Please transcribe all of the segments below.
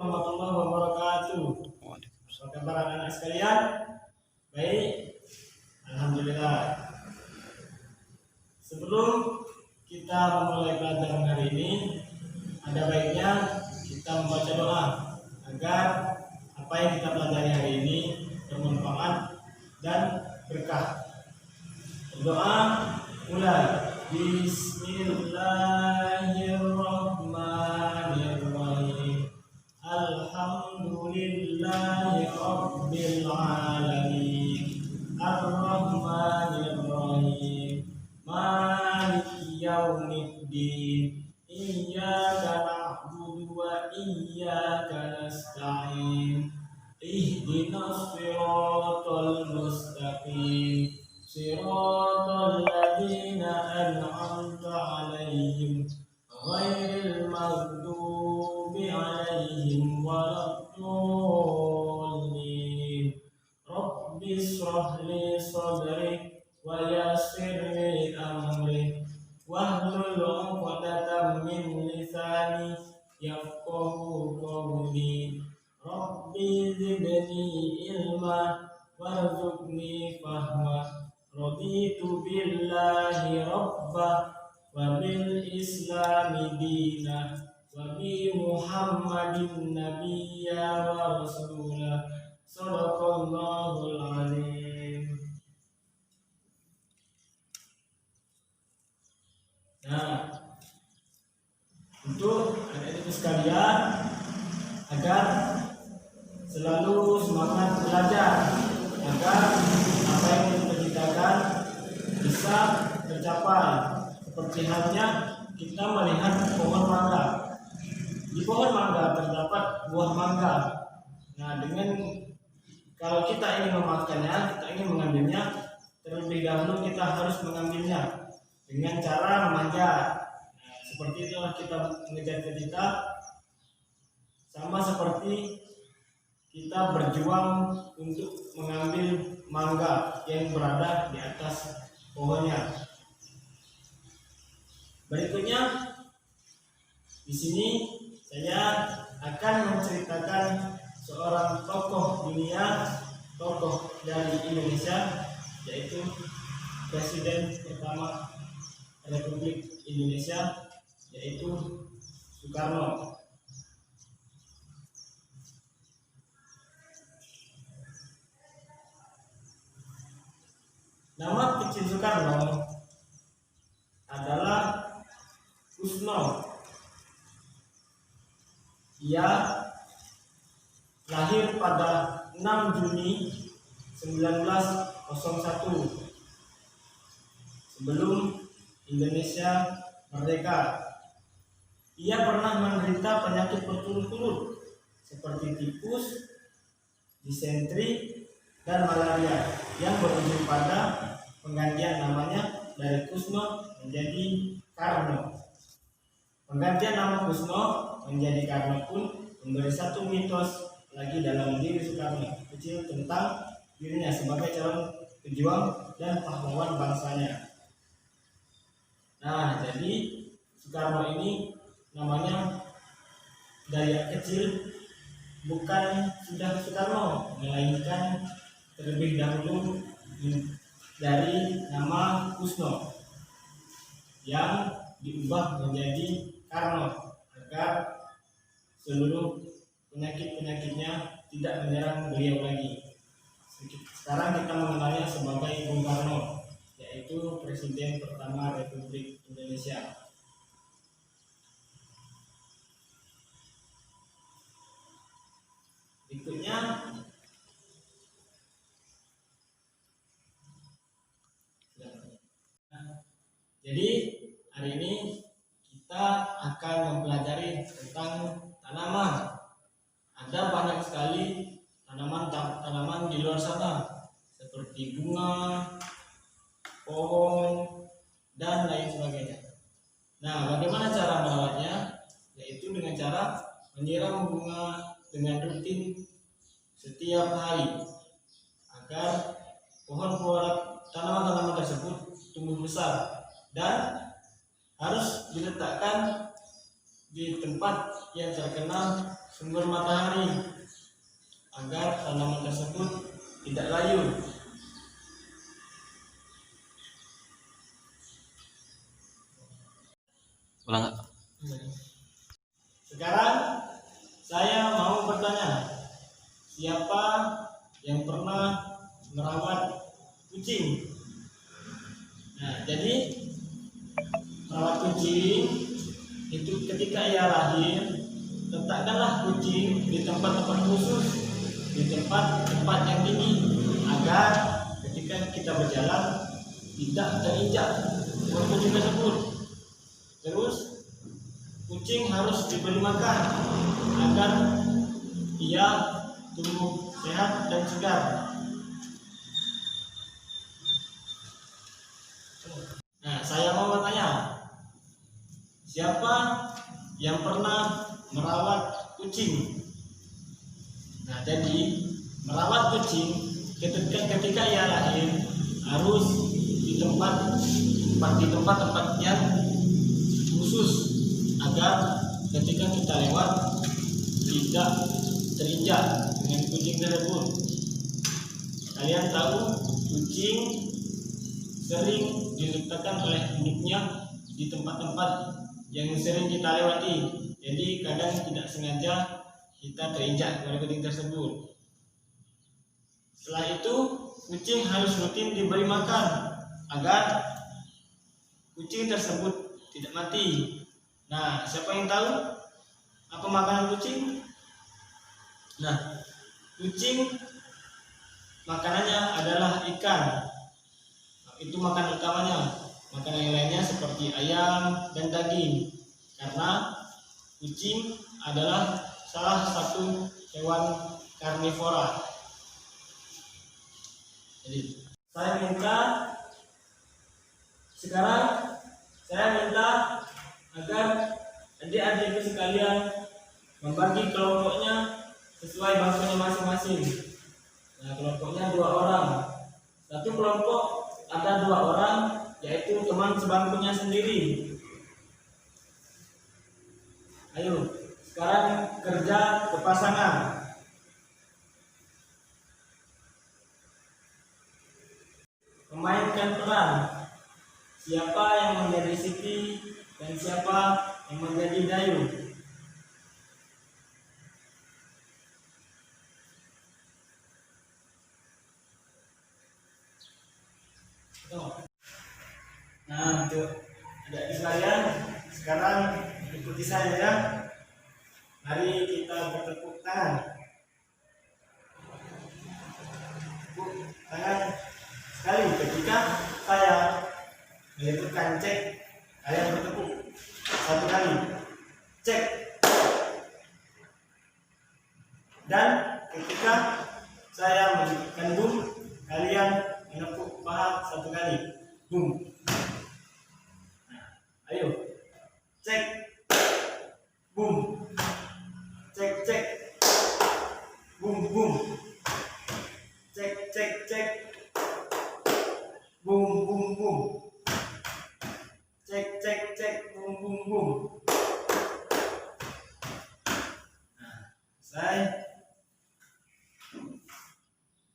Warahmatullahi wabarakatuh. Apa kabar anak-anak sekalian? Baik, alhamdulillah. Sebelum kita memulai pelajaran hari ini, ada baiknya kita membaca doa agar apa yang kita pelajari hari ini bermanfaat dan berkah. Berdoa mulai. Bismillahirrahmanirrahim. Alhamdulillahi Rabbil Alamin. Ar-Rahmanir-Rahim. Maliki yaumiddin. Iyyaka na'budu wa iyyaka nasta'in. Ihdinas siratal mustaqim. Siratal ladzina an'amta 'alaihim ghairil maghdubi 'alaihim waladdallin. Rabbi shrah li sadri wa yassir li amri wahlul 'uqdatam min lisani yafqahu qawli. Rabbi zidni ilma warzuqni fahma. Raditu billahi rabba wa bil islami dina wa bi Muhammadin nabiyya wa rasulah. Shadaqallahul azim. Nah, untuk adik-adik sekalian agar selalu semangat belajar, agar apa yang kita citakan bisa tercapai. Seperti halnya kita melihat pohon mangga. Di pohon mangga terdapat buah mangga. Nah, kalau kita ingin memakannya, kita ingin mengambilnya, terlebih dahulu kita harus mengambilnya dengan cara memanjat. Nah, seperti itulah kita mengejar cita-cita, sama seperti kita berjuang untuk mengambil mangga yang berada di atas pohonnya. Berikutnya, di sini saya akan menceritakan seorang tokoh dunia, tokoh dari Indonesia, yaitu Presiden pertama Republik Indonesia, yaitu Soekarno. Nama kecil Soekarno adalah Kusno. Ia lahir pada 6 Juni 1901 sebelum Indonesia merdeka. Ia pernah menderita penyakit berturut-turut seperti tifus, disentri, dan malaria yang berujung pada penggantian namanya dari Kusno menjadi Karno. Penggantian nama Kusno menjadi Karno pun memberi satu mitos lagi dalam diri Soekarno kecil tentang dirinya sebagai calon pejuang dan pahlawan bangsanya. Nah, jadi Soekarno ini namanya dari kecil bukan sudah Soekarno, melainkan terlebih dahulu dari nama Kusno yang diubah menjadi Karno agar seluruh penyakit-penyakitnya tidak menyerang beliau lagi. Sekarang kita mengenalnya sebagai Bung Karno, yaitu Presiden pertama Republik Indonesia. Berikutnya, jadi hari ini kita akan mempelajari tentang tanaman. Ada banyak sekali tanaman di luar sana seperti bunga, pohon, dan lain sebagainya. Nah, bagaimana cara merawatnya? Yaitu dengan cara menyiram bunga dengan rutin setiap hari agar tanaman-tanaman tersebut tumbuh besar, dan harus diletakkan di tempat yang terkenal sumber matahari agar tanaman tersebut tidak layu. Ulang. Sekarang saya mau bertanya, siapa yang pernah merawat kucing? Nah, jadi merawat kucing itu ketika ia lahir, letakkanlah kucing di tempat-tempat khusus, di tempat-tempat yang tinggi, agar ketika kita berjalan tidak terinjak kucing tersebut. Terus kucing harus diberi makan agar ia tumbuh sehat dan segar. Nah, saya mau bertanya, siapa yang pernah merawat kucing? Nah, jadi merawat kucing ketika ia lahir harus di tempat-tempat yang khusus agar ketika kita lewat tidak terinjak dengan kucing tersebut. Kalian tahu kucing sering diletakkan oleh induknya di tempat-tempat yang sering kita lewati, jadi kadang tidak sengaja kita terinjak oleh kucing tersebut. Setelah itu kucing harus rutin diberi makan agar kucing tersebut tidak mati. Nah, siapa yang tahu apa makanan kucing? Nah, kucing makanannya adalah ikan. Itu makanan utamanya. Makanan yang lainnya seperti ayam dan daging. Karena kucing adalah salah satu hewan karnivora. Jadi, sekarang saya minta agar adik-adikku sekalian membagi kelompoknya sesuai bangkunya masing-masing. Nah, kelompoknya 2 orang. Satu kelompok ada 2 orang, yaitu teman sebangkunya sendiri. Ayo, sekarang kerja berpasangan. Memainkan peran. Siapa yang menjadi Siti dan siapa yang menjadi Dayu. Nah, untuk adik-adik sekalian, sekarang ikuti saya ya. Mari kita bertepuk tangan. Tepuk tangan sekali ketika saya menyebutkan cek, kalian bertepuk 1 kali. Cek. Dan ketika saya menyebutkan boom, kalian menepuk paha 1 kali. Boom. Nah, ayo. Cek. Boom. Cek, cek. Boom, boom. Cek, cek, cek. Boom, boom, boom. Cek, cek, cek. Boom, boom, boom. Nah, selesai.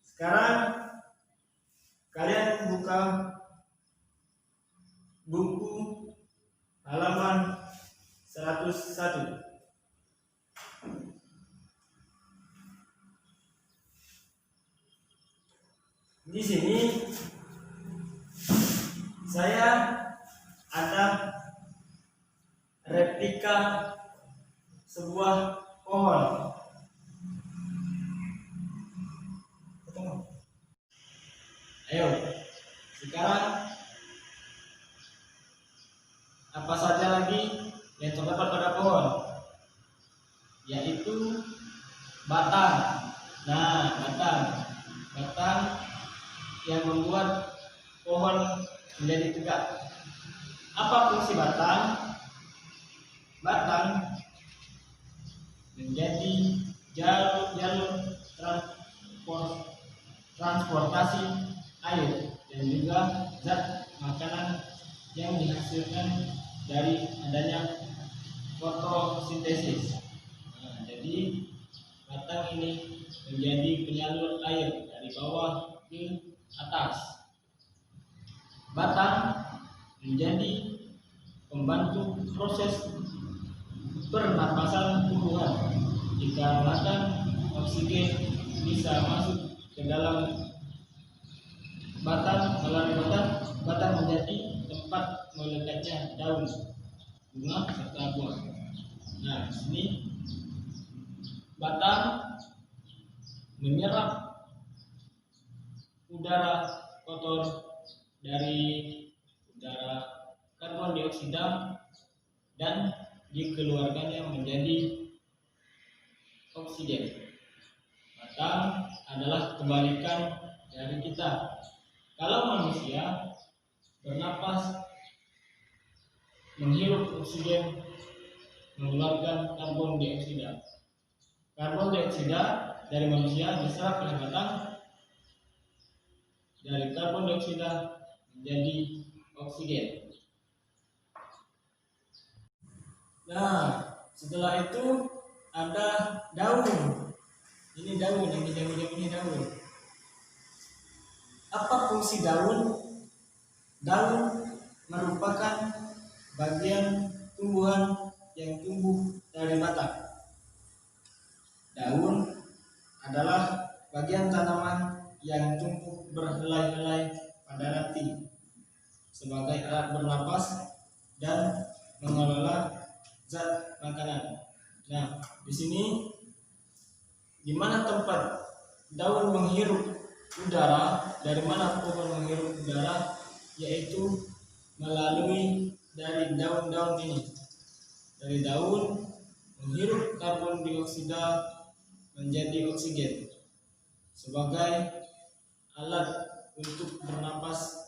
Sekarang kalian buka buku halaman 101. Di sini saya ada replika sebuah pohon. Ayo, sekarang apa saja lagi yang terdapat pada pohon? Yaitu batang. Nah, batang yang membuat pohon menjadi tegak. Apa fungsi batang? Batang menjadi jalur transportasi air dan juga zat makanan yang dihasilkan dari adanya fotosintesis. Nah, jadi batang ini menjadi penyalur air dari bawah ke atas. Batang menjadi pembantu proses pernapasan tumbuhan dikarenakan oksigen bisa masuk ke dalam batang. Melalui batang menjadi tempat melekatnya daun, bunga serta buah. Nah, di sini batang menyerap udara kotor dari udara karbon dioksida dan dikeluarkannya menjadi oksigen. Batang adalah kebalikan dari kita. Kalau manusia bernapas menghirup oksigen, mengeluarkan karbon dioksida. Karbon dioksida dari manusia diserap oleh batang. Dari karbon dioksida menjadi oksigen. Nah, setelah itu ada daun. Ini daun, yang hijau-hijau ini daun. Apa fungsi daun? Daun merupakan bagian tumbuhan yang tumbuh dari batang. Daun adalah bagian tanaman yang tumbuh berhelai-helai pada ranting sebagai alat bernapas dan mengelola zat makanan. Nah, di sini di mana tempat daun menghirup udara, dari mana pohon menghirup udara, yaitu melalui dari daun-daun ini. Dari daun menghirup karbon dioksida menjadi oksigen sebagai alat untuk bernapas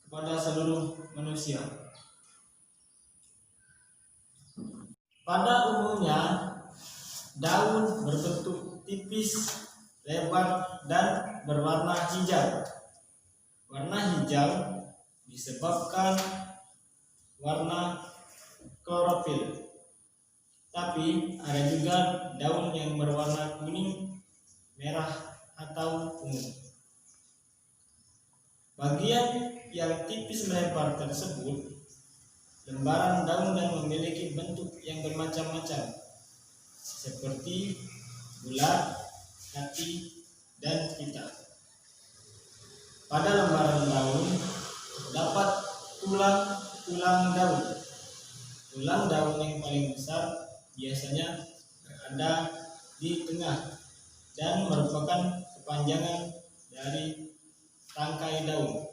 kepada seluruh manusia. Pada umumnya daun berbentuk tipis, lebar, dan berwarna hijau. Warna hijau disebabkan warna klorofil. Tapi ada juga daun yang berwarna kuning, merah, atau ungu. Bagian yang tipis melebar tersebut lembaran daun dan memiliki bentuk yang bermacam-macam seperti bulat, hati, dan pita. Pada lembaran daun terdapat tulang daun. Tulang daun yang paling besar biasanya berada di tengah dan merupakan kepanjangan dari tangkai daun.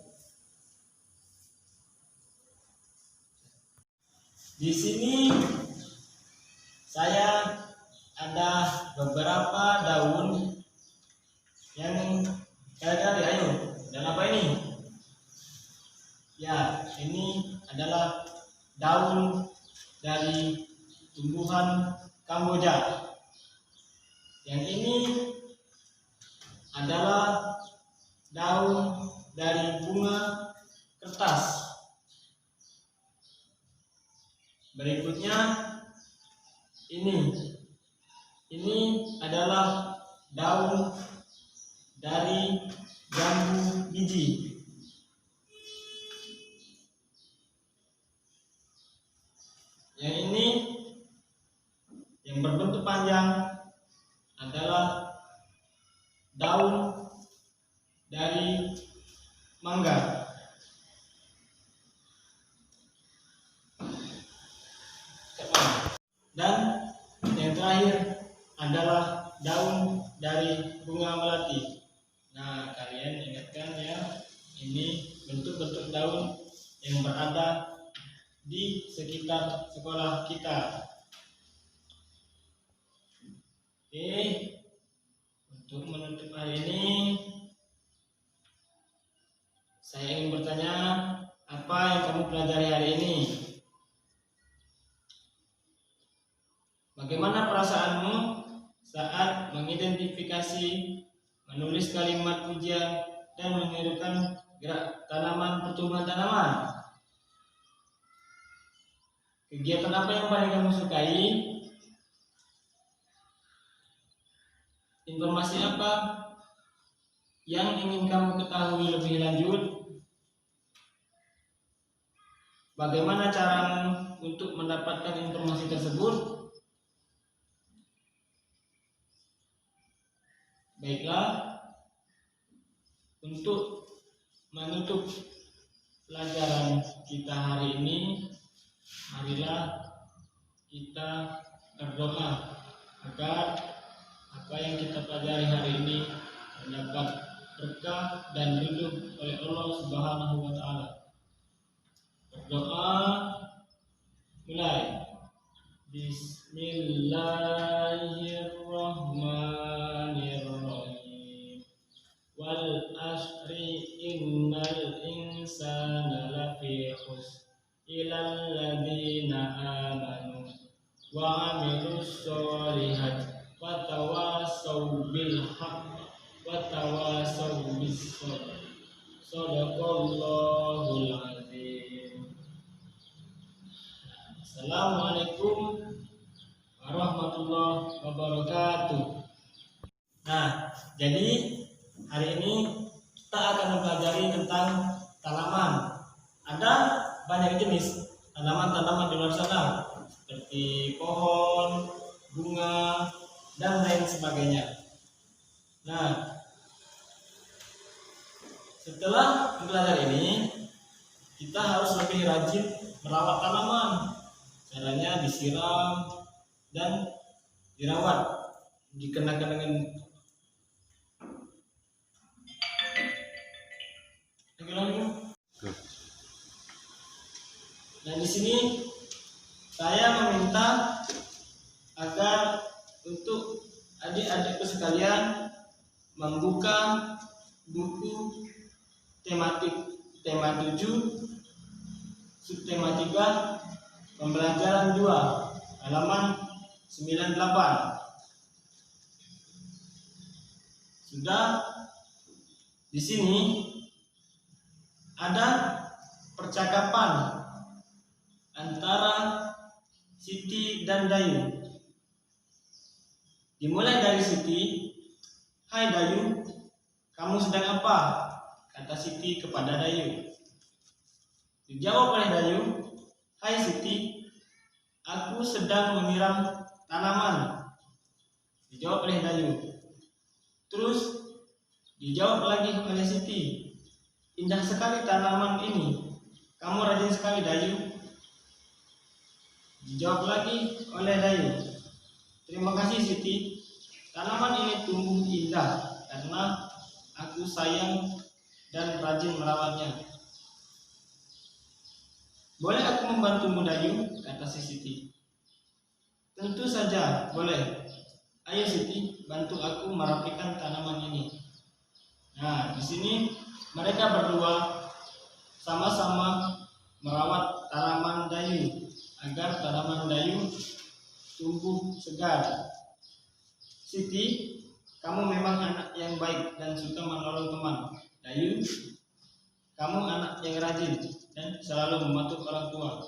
Di sini saya ada beberapa daun yang kalian lihat. Ayo, dan apa ini? Ya, ini adalah daun dari tumbuhan Kamboja. Yang ini adalah daun dari bunga kertas. Berikutnya ini adalah daun dari jambu biji. Yang ini yang berbentuk panjang adalah daun dari mangga. Dan yang terakhir adalah daun dari bunga melati. Nah, kalian ingatkan ya, ini bentuk-bentuk daun yang berada di sekitar sekolah kita. Oke, untuk menutup hari ini, saya ingin bertanya, apa yang kamu pelajari hari ini? Bagaimana perasaanmu saat mengidentifikasi, menulis kalimat pujian, dan menirukan gerak pertumbuhan tanaman? Kegiatan apa yang paling kamu sukai? Informasi apa yang ingin kamu ketahui lebih lanjut? Bagaimana caramu untuk mendapatkan informasi tersebut? Baiklah, untuk menutup pelajaran kita hari ini, marilah kita berdoa agar apa yang kita pelajari hari ini mendapat berkah dan ridho oleh Allah Subhanahu wa taala. Berdoa mulai. Bismillahirrahmanirrahim. Wal asri innal insana lafi khusr illal ladzina amanu wa amilus solihat wa tawasaw bil haqq wa tawasaw bis sabr. Shadaqallahul azim. Assalamualaikum warahmatullahi wabarakatuh. Nah, jadi hari ini kita akan mempelajari tentang tanaman. Ada banyak jenis tanaman-tanaman di luar sana, seperti pohon, bunga, dan lain sebagainya. Nah, setelah mempelajari ini, kita harus lebih rajin merawat tanaman. Caranya disiram dan dirawat, dikenakan dengan Nah, di sini saya meminta agar untuk adik-adikku sekalian membuka buku tematik tema 7 subtema 3 pembelajaran 2 halaman 98. Sudah di sini ada percakapan antara Siti dan Dayu. Dimulai dari Siti, "Hai Dayu, kamu sedang apa?" kata Siti kepada Dayu. Dijawab oleh Dayu, "Hai Siti, aku sedang menyiram tanaman." Dijawab oleh Dayu. Terus dijawab lagi oleh Siti, "Indah sekali tanaman ini. Kamu rajin sekali Dayu." Dijawab lagi oleh Dayu, "Terima kasih Siti, tanaman ini tumbuh indah karena aku sayang dan rajin merawatnya." "Boleh aku membantumu Dayu?" kata si Siti. "Tentu saja, boleh. Ayo Siti, bantu aku merapikan tanaman ini." Nah, di sini mereka berdua sama-sama merawat tanaman Dayu agar tanaman Dayu tumbuh segar. "Siti, kamu memang anak yang baik dan suka menolong teman. Dayu, kamu anak yang rajin dan selalu membantu orang tua.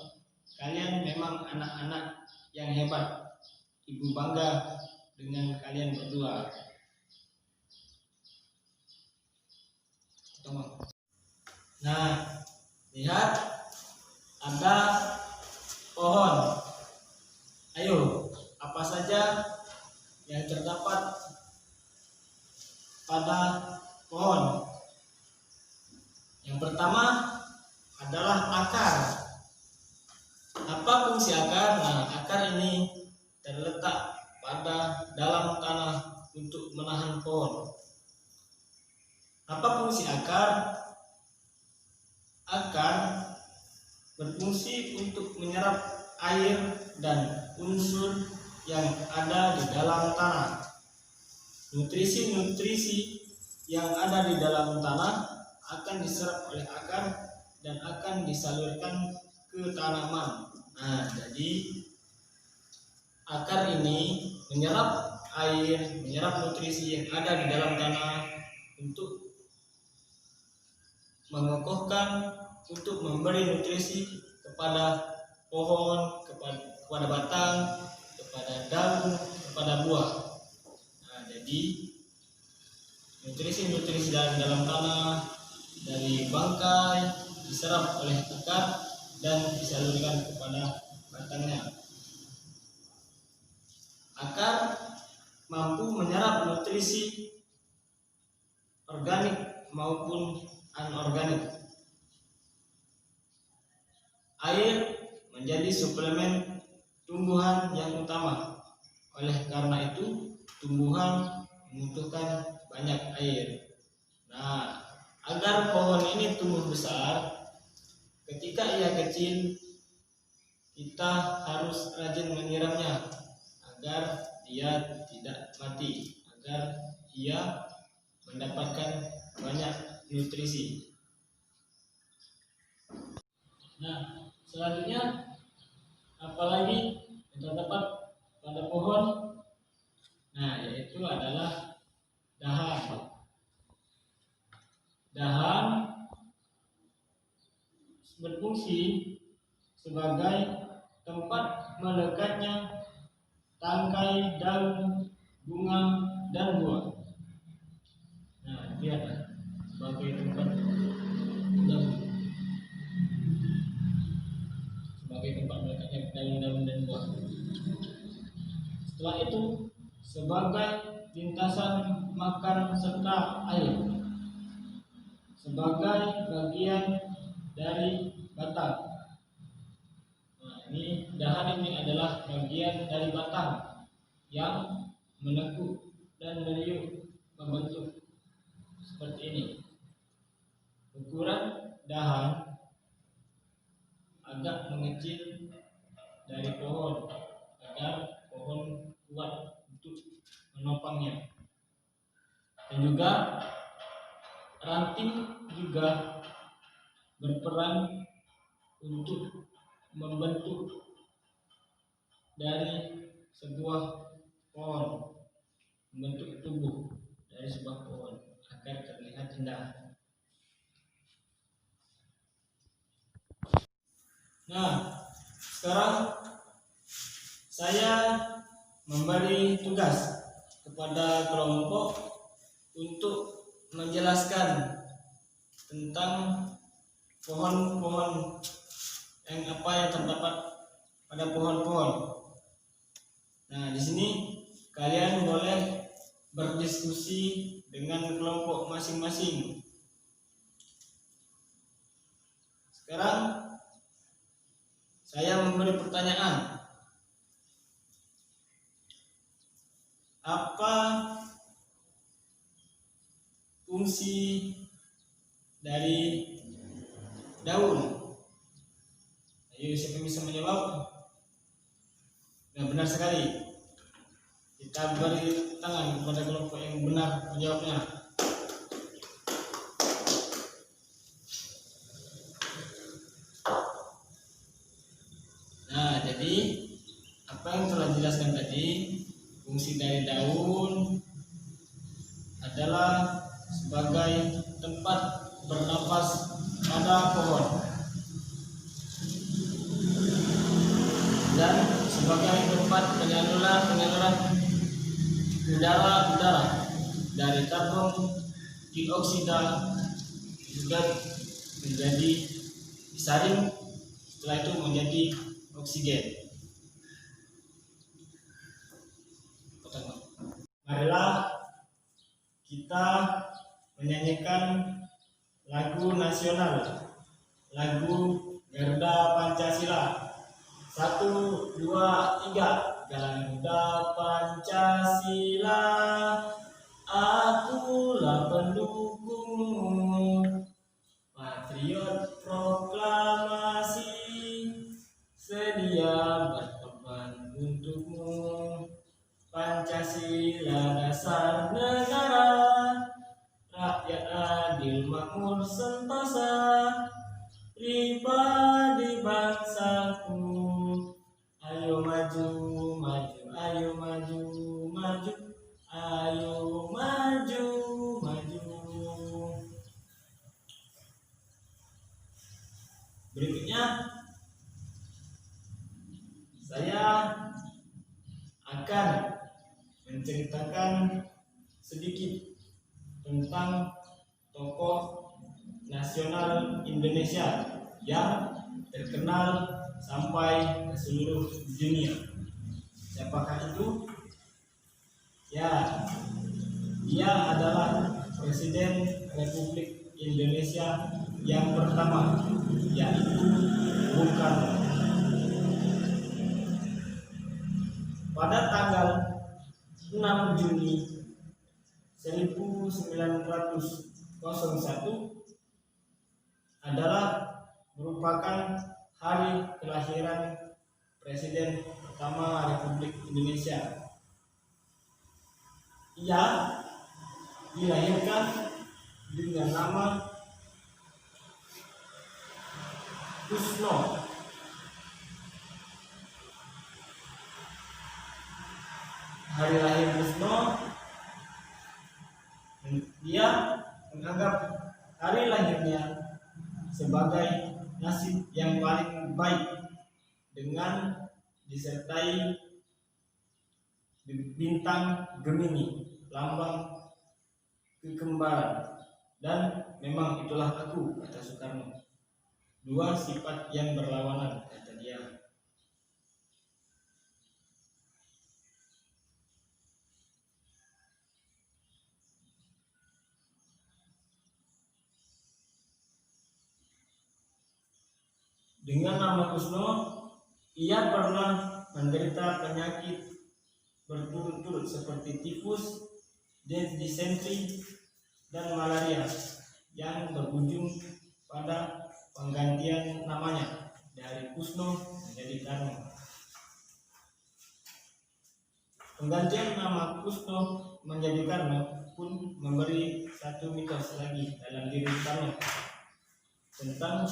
Kalian memang anak-anak yang hebat. Ibu bangga dengan kalian berdua." Nah, lihat ada pohon. Ayo, apa saja yang terdapat pada pohon? Yang pertama adalah akar. Apa fungsi akar? Nah, akar ini terletak pada dalam tanah untuk menahan pohon. Apa fungsi akar? Akar berfungsi untuk menyerap air dan unsur yang ada di dalam tanah. Nutrisi-nutrisi yang ada di dalam tanah akan diserap oleh akar dan akan disalurkan ke tanaman. Nah, jadi akar ini menyerap air, menyerap nutrisi yang ada di dalam tanah untuk mengokohkan, untuk memberi nutrisi kepada pohon, kepada batang, kepada daun, kepada buah. Nah, jadi Jadi nutrisi-nutrisi dalam tanah dari bangkai diserap oleh akar dan disalurkan kepada batangnya. Akar mampu menyerap nutrisi organik maupun anorganik. Air menjadi suplemen tumbuhan yang utama. Oleh karena itu, tumbuhan membutuhkan banyak air. Nah, agar pohon ini tumbuh besar, ketika ia kecil, kita harus rajin menyiramnya agar dia tidak mati, agar ia mendapatkan banyak nutrisi. Nah, selanjutnya apalagi yang terdapat pada pohon? Nah, yaitu adalah dahan. Dahan berfungsi sebagai tempat melekatnya tangkai daun, bunga, dan buah. Nah, lihat sebagai tempat melekatnya daun-daun dan buah. Setelah itu, sebagai lintasan makan serta air, sebagai bagian dari batang. Nah, ini dahan ini adalah bagian dari batang yang menekuk dan meliuk membentuk seperti ini. Ukuran dahan agak mengecil dari pohon agar pohon kuat untuk menopangnya. Dan juga ranting juga berperan untuk membentuk dari sebuah pohon, membentuk tubuh dari sebuah pohon agar terlihat indah. Nah, sekarang saya memberi tugas kepada kelompok untuk menjelaskan tentang pohon-pohon yang terdapat pada pohon-pohon. Nah, di sini kalian boleh berdiskusi dengan kelompok masing-masing. Sekarang saya memberi pertanyaan. Apa fungsi dari daun? Ayo, siapa bisa menjawab? Nah, benar sekali. Kita beri tangan kepada kelompok yang benar menjawabnya. Nah, jadi apa yang telah dijelaskan tadi, fungsi dari daun adalah sebagai tempat bernapas pada pohon dan sebagai tempat penyaluran udara dari karbon dioksida juga menjadi disaring, setelah itu menjadi oksigen. Marilah kita menyanyikan lagu nasional, lagu Garuda Pancasila. 1, 2, 3. Garuda Pancasila, akulah pendukungmu. Patriot proklamasi, sedia berkorban untukmu. Pancasila dasar negara, rakyat adil makmur sentosa, pribadi bangsaku. Ayo maju, maju, ayo maju, maju, ayo maju, maju. Berikutnya saya akan menceritakan sedikit tentang tokoh nasional Indonesia yang terkenal sampai ke seluruh dunia. Siapakah itu? Ya, dia adalah Presiden Republik Indonesia yang pertama, yaitu Bung Karno. Pada tanggal 6 Juni 1901 adalah merupakan hari kelahiran Presiden pertama Republik Indonesia. Ia dilahirkan dengan nama Kusno. Hari lahir Kusno, dia menganggap hari lahirnya sebagai nasib yang paling baik dengan disertai bintang Gemini, lambang kekembaran. Dan memang itulah aku, kata Soekarno. Dua sifat yang berlawanan, kata dia. Dengan nama Kusno, ia pernah menderita penyakit berturut-turut seperti tifus, disentri, dan malaria yang berujung pada penggantian namanya dari Kusno menjadi Karno. Penggantian nama Kusno menjadi Karno pun memberi satu mitos lagi dalam diri Karno tentang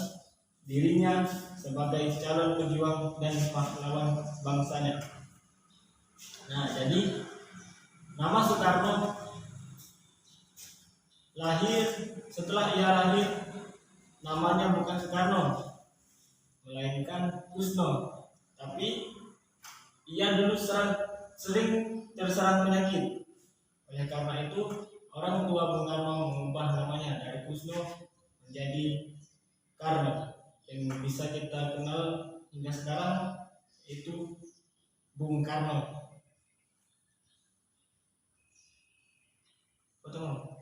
dirinya sebagai calon pejuang dan pahlawan bangsanya. Nah, jadi nama Soekarno setelah ia lahir, namanya bukan Soekarno, melainkan Kusno. Tapi ia dulu sering terserang penyakit. Oleh karena itu, orang tua Bung Karno mengubah namanya dari Kusno menjadi Karno, yang bisa kita kenal hingga sekarang itu Bung Karno. Betul.